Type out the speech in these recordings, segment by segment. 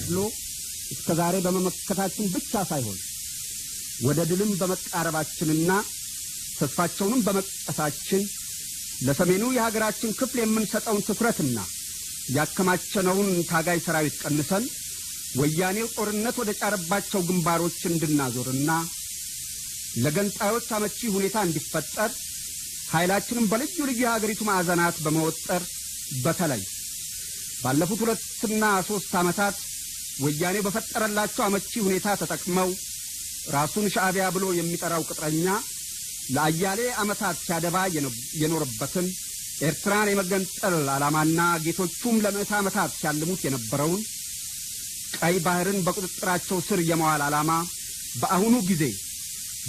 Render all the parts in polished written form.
ተጋድሎ እስከዛሬ በመመከታችን ብቻ ሳይሆን ወደ ድልም በመቃረባችንና ተስፋቸውንም በመቀሳችን ለሰሜኑ የሀገራችን ክፍል የምንሰጠውን ትኩረትና ያከማቸነውን ታጋይ ሰራዊት ቀንሰን ወያኔው ጦርነት ወደ ጫረባቸው ግንባሮች እንድናዞርና ለገንጣዮች አመቺ ሁኔታ እንዲፈጠር ኃይላችንን በልዩ ልዩ የሀገሪቱ ማዕዘናት በመወጠር በተለይ ባለፉት 2 እና 3 ዓመታት ወያኔው በፈጠረላቸው አመቺ ሁኔታ ተጠቅመው ራሱን ሻዕቢያ ብሎ የሚጠራው ቅጥረኛ ለአያሌ ዓመታት ሲያደባ የኖረበትን ኤርትራን የመገንጠል ዓላማና ጌቶቹም ለምዕተ ዓመታት ሲያልሙት የነበረውን ቀይ ባህርን በቁጥጥራቸው ስር የመዋል ዓላማ በአሁኑ ጊዜ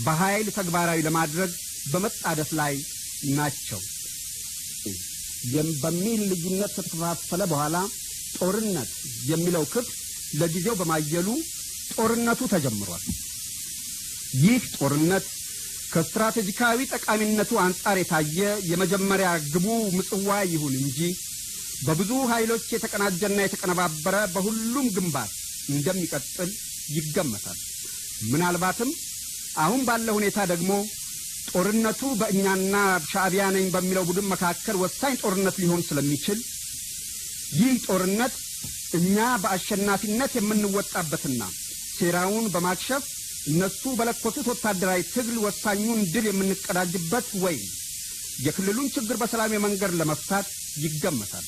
በኃይል ተግባራዊ ለማድረግ በመጣደፍ ላይ ናቸው። በሚል ልዩነት ከተከፋፈለ በኋላ ጦርነት የሚለው ክፍል ለጊዜው በማየሉ ጦርነቱ ተጀምሯል። ይህ ጦርነት ከስትራቴጂካዊ ጠቃሚነቱ አንጻር የታየ የመጀመሪያ ግቡ ምጽዋ ይሁን እንጂ በብዙ ኃይሎች የተቀናጀና የተቀነባበረ በሁሉም ግንባር እንደሚቀጥል ይገመታል። ምናልባትም አሁን ባለው ሁኔታ ደግሞ ጦርነቱ በእኛና ሻዕቢያ ነኝ በሚለው ቡድን መካከል ወሳኝ ጦርነት ሊሆን ስለሚችል ይህ ጦርነት እኛ በአሸናፊነት የምንወጣበትና ሴራውን በማክሸፍ እነሱ በለኮሱት ወታደራዊ ትግል ወሳኙን ድል የምንቀዳጅበት ወይ የክልሉን ችግር በሰላም መንገድ ለመፍታት ይገመታል።